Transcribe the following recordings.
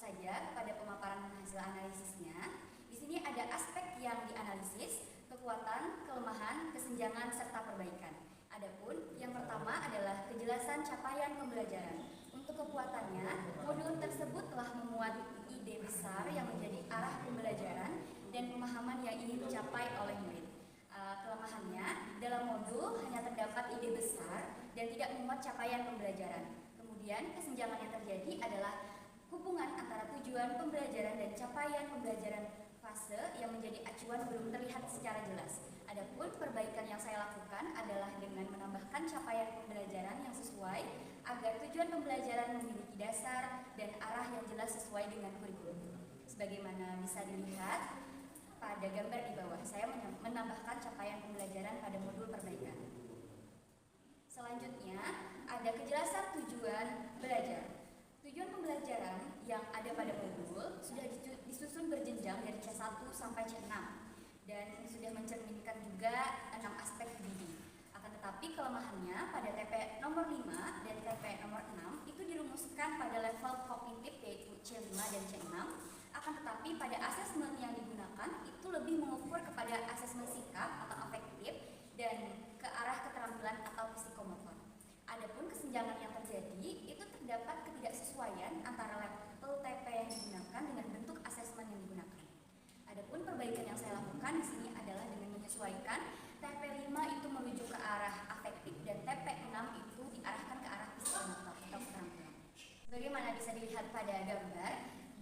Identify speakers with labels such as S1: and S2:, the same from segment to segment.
S1: saja kepada pemaparan hasil analisisnya. Di sini ada aspek yang dianalisis, kekuatan, kelemahan, kesenjangan, serta perbaikan. Adapun yang pertama adalah kejelasan capaian pembelajaran. Untuk kekuatannya, modul tersebut telah memuat ide besar yang menjadi arah pembelajaran dan pemahaman yang ingin dicapai oleh murid. Kelemahannya, dalam modul hanya terdapat ide besar dan tidak memuat capaian pembelajaran. Kemudian kesenjangan yang terjadi adalah hubungan antara tujuan pembelajaran dan capaian pembelajaran fase yang menjadi acuan belum terlihat secara jelas. Adapun perbaikan yang saya lakukan adalah dengan menambahkan capaian pembelajaran yang sesuai agar tujuan pembelajaran memiliki dasar dan arah yang jelas sesuai dengan kurikulum. Sebagaimana bisa dilihat pada gambar di bawah, saya menambahkan capaian pembelajaran pada modul perbaikan. Selanjutnya, ada kejelasan tujuan belajar. Tujuan pembelajaran yang ada pada modul sudah disusun berjenjang dari C1 sampai C6 dan sudah mencerminkan juga 6 aspek dididik. Akan tetapi kelemahannya pada TP nomor 5 dan TP nomor 6 itu dirumuskan pada level kognitif yaitu C5 dan C6. Akan tetapi pada asesmen yang digunakan itu lebih mengukur kepada asesmen sikap atau afektif dan ke arah keterampilan atau psikomotor. Adapun kesenjangan yang terjadi itu terdapat ketidaksesuaian antara level TP yang digunakan dengan bentuk asesmen yang digunakan. Adapun perbaikan yang saya lakukan di sini adalah dengan menyesuaikan TP 5 itu merujuk ke arah afektif dan TP 6 itu diarahkan ke arah psikomotor atau keterampilan. Bagaimana bisa dilihat pada gambar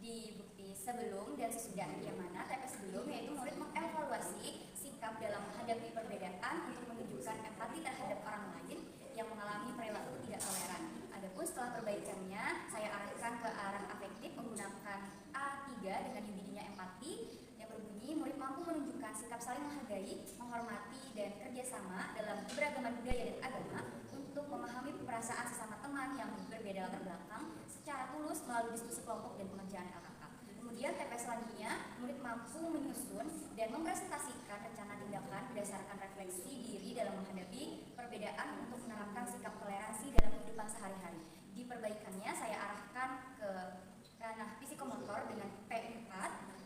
S1: di bukti sebelum dan sesudah, yang mana TP sebelum yaitu murid mengevaluasi sikap dalam menghadapi perbedaan untuk menunjukkan empati terhadap orang lain yang mengalami perilaku tidak toleran. Adapun setelah perbaikannya, saya arahkan ke arah afektif menggunakan A3 dengan dididinya empati yang berbunyi murid mampu menunjukkan sikap saling menghargai, menghormati, dan kerjasama dalam keberagaman budaya dan agama untuk memahami perasaan sesama teman yang berbeda latar belakang secara tulus melalui diskusi kelompok dan pengerjaan LKK. Kemudian TP selanjutnya, murid mampu menyusun dan mempresentasikan rencana tindakan berdasarkan refleksi diri dalam menghadapi perbedaan untuk menerapkan sikap toleransi dalam kehidupan sehari-hari. Di perbaikannya saya arahkan ke ranah psikomotor dengan P4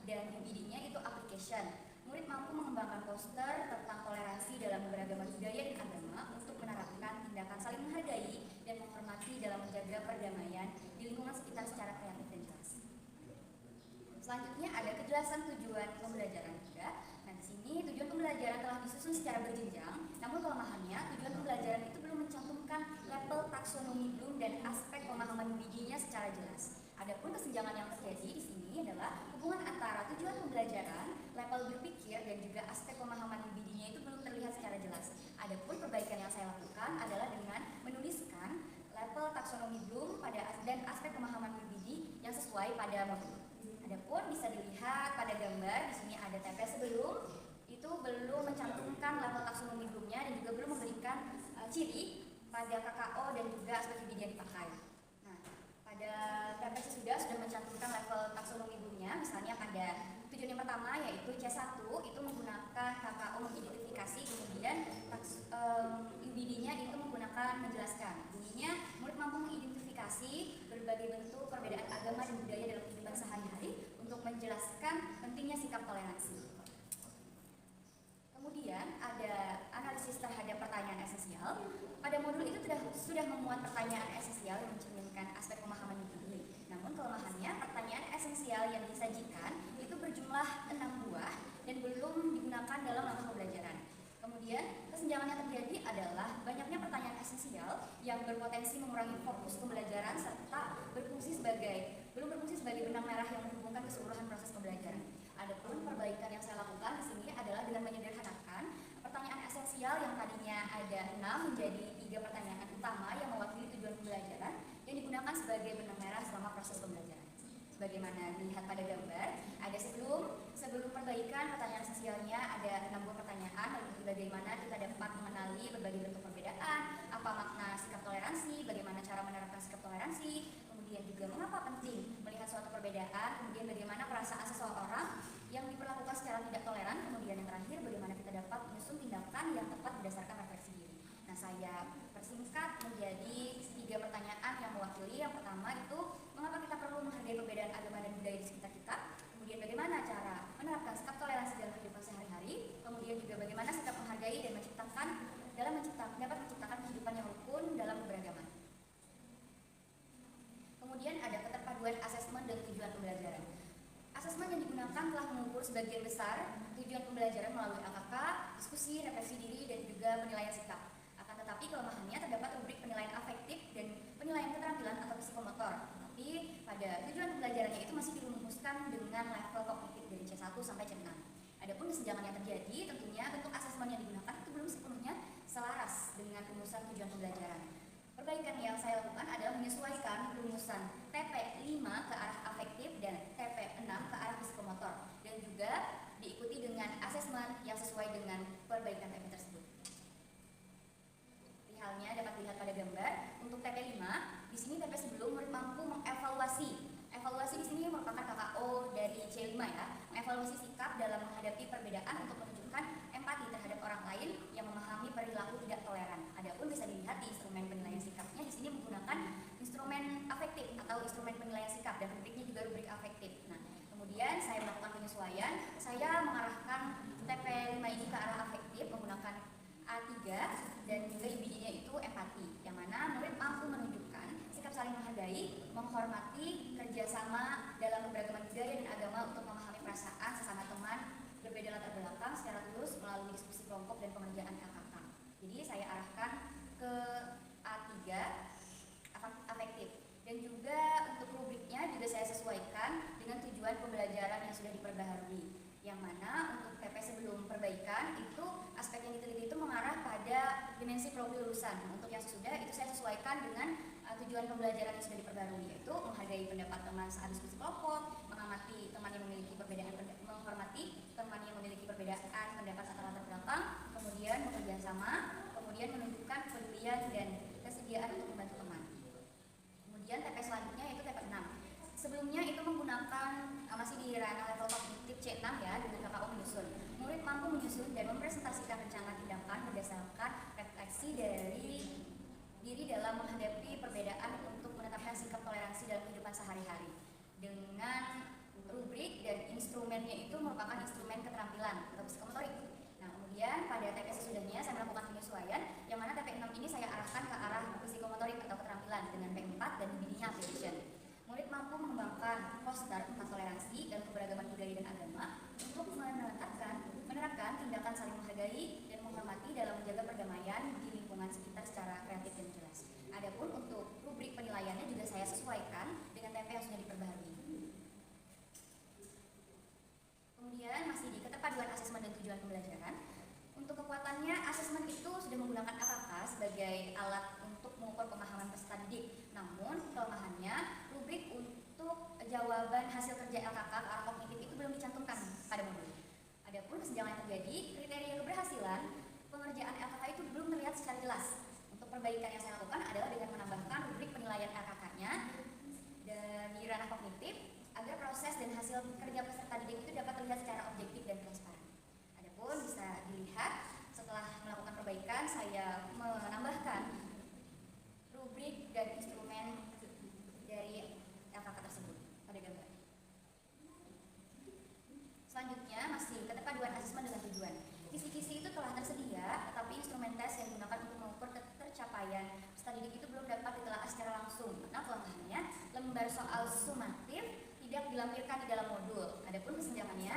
S1: dan dididinya itu application. Murid mampu mengembangkan poster tentang toleransi dalam keberagaman budaya dan agama untuk menerapkan tindakan saling menghargai dan menghormati dalam menjaga perdamaian di lingkungan sekitar secara kreatif dan jelas. Selanjutnya ada kejelasan tujuan pembelajaran juga. Nah, di sini tujuan pembelajaran telah disusun secara berjenjang, namun kelemahannya tujuan pembelajaran itu belum mencantumkan level taksonomi Bloom dan aspek pemahaman bijinya secara jelas. Adapun kesenjangan yang terjadi di sini adalah hubungan antara tujuan pembelajaran, level berpikir, dan juga aspek pemahaman bijinya itu belum terlihat secara jelas. Adapun perbaikan yang saya lakukan adalah dengan menuliskan level taksonomi Bloom dan aspek pemahaman biji yang sesuai pada modul. Adapun bisa dilihat pada gambar di sini ada TP sebelum itu belum mencantumkan level taksonomi Bloomnya dan juga belum memberikan ciri pada KKO dan juga aspek biji yang dipakai. Nah, pada TP sudah mencantumkan level taksonomi Bloomnya, misalnya pada tujuan yang pertama yaitu C1 itu menggunakan KKO mengidentifikasi, kemudian UBD-nya itu menggunakan menjelaskan. Bunyinya murid mampu mengidentifikasi berbagai bentuk perbedaan agama dan budaya dalam kehidupan sehari-hari untuk menjelaskan pentingnya sikap toleransi. Kemudian ada analisis terhadap pertanyaan esensial. Pada modul itu sudah memuat pertanyaan esensial yang mencerminkan aspek pemahaman diri. Namun kelemahannya pertanyaan esensial yang disajikan itu berjumlah 6 buah dan belum digunakan dalam langkah pembelajaran. Kemudian kesenjangan yang terjadi adalah banyaknya pertanyaan esensial yang berpotensi mengurangi fokus pembelajaran serta belum berfungsi sebagai benang merah yang menghubungkan keseluruhan proses pembelajaran. Adapun perbaikan yang saya lakukan di sini adalah dengan menyederhanakan pertanyaan esensial yang tadinya ada 6 menjadi 3 pertanyaan utama yang mewakili tujuan pembelajaran yang digunakan sebagai benang merah selama proses pembelajaran. Sebagaimana dilihat pada gambar, ada sebelum perbaikan pertanyaan esensialnya ada 6 buah pertanyaan, lalu bagaimana kita dapat mengenali berbagai bentuk perbedaan, apa makna sikap toleransi, bagaimana cara menerapkan sikap toleransi, kemudian juga mengapa penting melihat suatu perbedaan, kemudian bagaimana perasaan seseorang yang diperlakukan secara tidak toleran, kemudian yang terakhir bagaimana kita dapat menyusun tindakan yang tepat berdasarkan refleksi diri. Nah, saya persingkat menjadi 3 pertanyaan yang mewakili. Yang pertama itu, mengapa kita perlu menghargai menghargai perbedaan agama dan budaya di sekitar kita, kemudian bagaimana cara menerapkan sikap toleransi dalam kehidupan sehari-hari, kemudian juga bagaimana sikap menghargai dan dapat menciptakan kehidupan yang rukun dalam keberagaman. Kemudian ada keterpaduan asesmen dan tujuan pembelajaran. Asesmen yang digunakan telah mengukur sebagian besar tujuan pembelajaran melalui AKK, diskusi, refleksi diri, dan juga penilaian sikap. Akan tetapi kelemahannya terdapat rubrik penilaian afektif dan penilaian keterampilan atau psikomotor. Tapi pada tujuan pembelajarannya itu masih dirumuskan dengan level kognitif dari C1 sampai C6. Adapun kesenjangan yang terjadi, tentunya bentuk asesmen yang digunakan itu belum sepenuhnya selaras dengan rumusan tujuan pembelajaran. Perbaikan yang saya lakukan adalah menyesuaikan rumusan TP5 ke arah afektif dan TP6 ke arah psikomotor, dan juga diikuti dengan asesmen yang sesuai dengan perbaikan TP tersebut. Halnya dapat dilihat pada gambar. Untuk TP5, di sini TP sebelum murid mampu mengevaluasi. Evaluasi di sini merupakan KKO dari C5 ya, mengevaluasi sikap dalam menghadapi perbedaan untuk menunjukkan empati terhadap orang lain yang memahami perilaku tidak toleran. Adapun bisa dilihat di instrumen penilaian sikapnya di sini menggunakan instrumen afektif atau instrumen penilaian sikap, dan rubriknya juga rubrik afektif. Nah, kemudian saya melakukan penyesuaian, saya mengarahkan TP5 ini ke arah afektif menggunakan A3 dan juga IBD-nya itu empati, yang mana murid mampu menunjukkan sikap saling menghargai, menghormati, kerjasama dalam keberagaman budaya dan agama untuk memahami perasaan sesama teman berbeda latar belakang secara tulus melalui diskusi kelompok dan pengerjaan AKK. Jadi saya arahkan ke A3 afektif, dan juga untuk rubriknya juga saya sesuaikan dengan tujuan pembelajaran yang sudah diperbaharui, yang mana untuk TP sebelum perbaikan itu aspek yang diteliti itu mengarah pada dimensi profil lulusan. Untuk yang sesudah itu saya sesuaikan dengan tujuan pembelajaran yang sudah diperbarui, yaitu menghargai pendapat teman saat diskusi kelompok, menghormati teman yang memiliki perbedaan pendapat atau latar belakang, kemudian bekerja sama, kemudian menunjukkan kepedulian dan kesediaan untuk membantu teman. Kemudian TP selanjutnya yaitu TP 6. Sebelumnya itu menggunakan masih di ranah level kognitif C6 ya, dengan KKO menyusun. Murid mampu menyusun dan mempresentasikan rencana tindakan berdasarkan refleksi dari diri dalam menghadapi perbedaan untuk menetapkan sikap toleransi dalam kehidupan sehari-hari. Dengan rubrik dan instrumennya itu merupakan instrumen keterampilan atau psikomotorik. Nah, kemudian pada TP sesudahnya saya melakukan penyesuaian, yang mana TP 6 ini saya arahkan ke arah psikomotorik atau keterampilan dengan P4 dan IBD-nya application. Murid mampu mengembangkan poster tentang toleransi dan keberagaman budaya dan agama untuk menerapkan tindakan saling menghargai dan menghormati dalam menjaga perdamaian di lingkungan sekitar secara kreatif dan jelas. Adapun untuk rubrik penilaiannya juga saya sesuaikan dengan TP yang sudah diperbaharui. Kemudian masih di keterpaduan asesmen dan tujuan pembelajaran. Untuk kekuatannya, asesmen itu sudah menggunakan AKK sebagai alat untuk mengukur pemahaman peserta didik. Namun kelemahannya, rubrik untuk jawaban hasil kerja LKK ke arah kognitif itu belum dicantumkan pada modul. Adapun kesenjangan yang terjadi, kriteria keberhasilan pengerjaan LKK itu belum terlihat secara jelas. Untuk perbaikan yang saya lakukan adalah dengan menambahkan rubrik penilaian LKK-nya dan di ranah kognitif agar proses dan hasil kerja peserta didik itu dapat terlihat secara objektif dan transparan. Adapun bisa dilihat setelah melakukan perbaikan, saya menambahkan rubrik dan instrumen dari LKK tersebut pada gambar. Selanjutnya masih keterpaduan asesmen dengan tujuan. Kisi-kisi itu telah tersedia, tetapi instrumen tes yang digunakan untuk mengukur tercapaian peserta didik itu belum dapat ditelaah secara langsung. Karena kelemahannya, lembar soal sumatif tidak dilampirkan di dalam modul. Adapun kesenjangannya,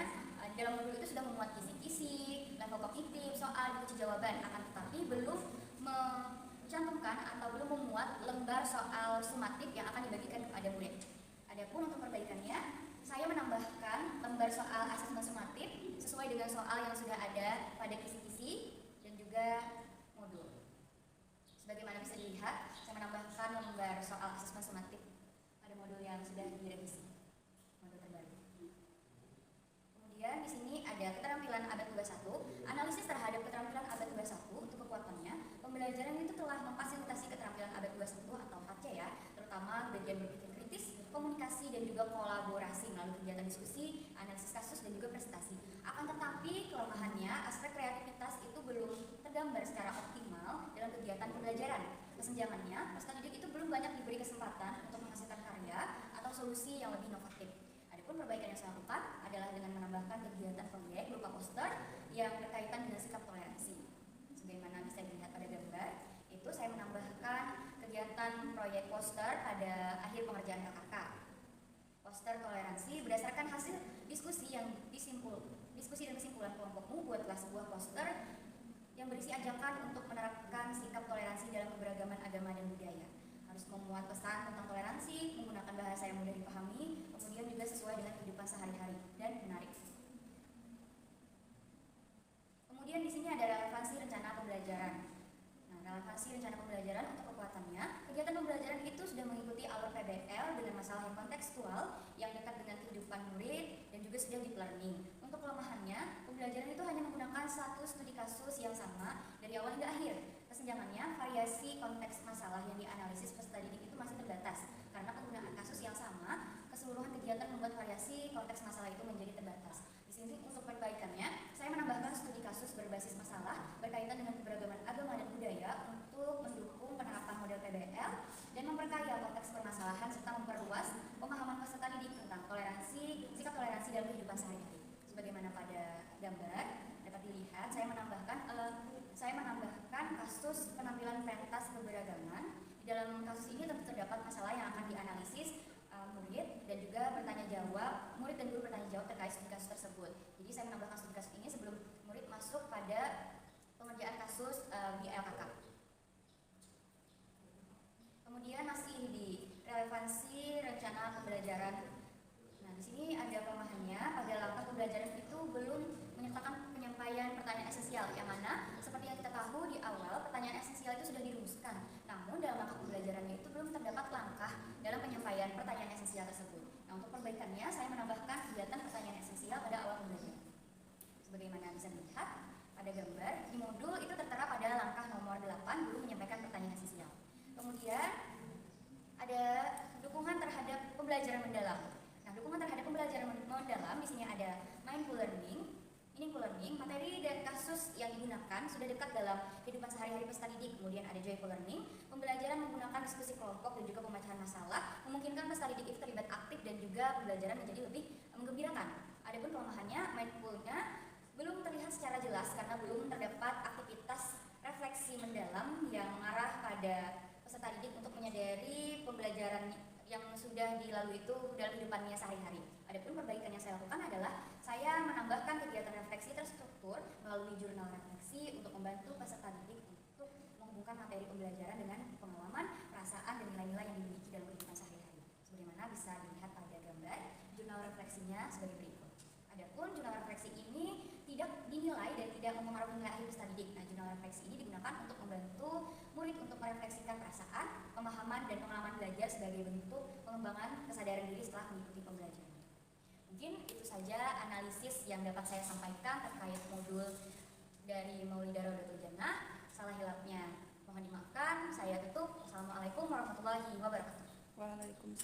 S1: di dalam modul itu sudah memuat kisi-kisi, level kognitif, soal, kunci jawaban, akan tetapi belum mencantumkan atau belum memuat lembar soal sumatif yang akan dibagikan kepada murid. Adapun untuk perbaikannya, saya menambahkan lembar soal asesmen sumatif sesuai dengan soal yang sudah ada pada kisi-kisi dan juga modul. Sebagaimana bisa dilihat, saya menambahkan lembar soal asesmen sumatif pada modul yang sudah direvisi, modul terbaru. Kemudian di sini ada keterampilan abad 21, analisis terhadap keterampilan abad 21 untuk kekuatannya. Pembelajaran itu telah memfasilitasi keterampilan abad 21 atau 4C ya, terutama bagian berpikir kritis, komunikasi dan juga kolaborasi melalui kegiatan diskusi, analisis kasus dan juga presentasi. Akan tetapi kelemahannya, aspek kreativitas itu belum tergambar secara optimal dalam kegiatan pembelajaran. Kesenjangannya, peserta didik itu belum banyak diberi kesempatan untuk menghasilkan karya atau solusi yang lebih inovatif. Adapun perbaikan yang saya lakukan adalah dengan menambahkan kegiatan proyek berupa poster yang berkaitan dengan sikap toleransi. Sebagaimana bisa dilihat pada gambar, itu saya menambahkan kegiatan proyek poster pada akhir pengerjaan KKK. Poster toleransi berdasarkan hasil diskusi dan kesimpulan kelompokmu, buatlah sebuah poster yang berisi ajakan untuk menerapkan sikap toleransi dalam keberagaman agama dan budaya. Harus memuat pesan tentang toleransi, menggunakan bahasa yang mudah dipahami, kemudian juga sesuai dengan kehidupan sehari-hari dan menarik. Kemudian di sini ada relevansi rencana pembelajaran. Nah, relevansi rencana pembelajaran untuk kekuatannya, kegiatan pembelajaran itu sudah mengikuti alur PBL dengan masalah yang kontekstual, yang dekat dengan kehidupan murid, dan juga sudah deep learning. Untuk kelemahannya, pembelajaran itu hanya menggunakan satu studi kasus yang sama dari awal hingga akhir. Kesenjangannya, variasi konteks masalah yang dianalisis peserta didik itu masih terbatas. Karena penggunaan kasus yang sama, keseluruhan kegiatan membuat variasi konteks masalah itu menjadi terbatas. Di sini untuk perbaikannya, saya menambahkan studi kasus berbasis masalah berkaitan dengan keberagaman agama dan budaya untuk mendukung penerapan model PBL dan memperkaya konteks permasalahan serta memperluas pemahaman peserta didik tentang toleransi, sikap toleransi dalam kehidupan sehari-hari. Sebagaimana pada gambar dapat dilihat, saya menambahkan kasus penampilan pentas keberagaman. Di dalam kasus ini tentu terdapat masalah yang akan dianalisis murid dan juga bertanya jawab, murid dan guru bertanya jawab terkait studi kasus tersebut. Jadi saya menambahkan studi kasus ini sebelum murid masuk pada pengerjaan kasus di LKK. Kemudian masih di relevansi rencana pembelajaran. Nah, di sini ada kelemahannya, pada langkah pembelajaran itu belum menyertakan penyampaian pertanyaan esensial, yang mana seperti yang kita tahu di awal, pertanyaan esensial itu sudah dirumuskan. Namun dalam langkah pembelajarannya itu belum terdapat langkah dalam penyampaian pertanyaan esensial tersebut. Nah, untuk perbaikannya, saya menambahkan kegiatan pertanyaan esensial pada awal pembelajaran. Sebagaimana bisa dilihat pada gambar, di modul itu tertera pada langkah nomor 8, guru menyampaikan pertanyaan esensial. Kemudian ada dukungan terhadap pembelajaran mendalam. Nah, dukungan terhadap pembelajaran mendalam di sini ada mindful learning, meaningful learning, materi dan kasus yang digunakan sudah dekat dalam kehidupan sehari-hari peserta didik. Kemudian ada joyful learning, pembelajaran menggunakan diskusi kelompok dan juga pemecahan masalah, memungkinkan peserta didik itu terlibat aktif dan juga pembelajaran menjadi lebih menggembirakan. Adapun kelemahannya, mindfulnya belum terlihat secara jelas karena belum terdapat aktivitas refleksi mendalam yang mengarah pada peserta didik untuk menyadari pembelajaran yang sudah dilalui itu dalam kehidupannya sehari-hari. Adapun perbaikan yang saya lakukan adalah saya menambahkan kegiatan refleksi terstruktur melalui jurnal refleksi untuk membantu peserta didik untuk menghubungkan materi pembelajaran dengan pengalaman, perasaan, dan nilai-nilai yang dimiliki dalam kehidupan sehari-hari. Sebagaimana bisa dilihat pada gambar, jurnal refleksinya sebagai berikut. Adapun jurnal refleksi ini tidak dinilai dan tidak mempengaruhi nilai akhir peserta didik. Nah, jurnal refleksi ini digunakan untuk membantu murid untuk merefleksikan perasaan, pemahaman, dan pengalaman belajar sebagai bentuk pengembangan kesadaran diri setelah mengikuti pembelajaran. Mungkin itu saja analisis yang dapat saya sampaikan terkait modul dari Maulidah Raudatul Jannah. Salah hilapnya mohon dimaafkan. Saya tutup. Assalamualaikum warahmatullahi wabarakatuh.
S2: Waalaikumsalam.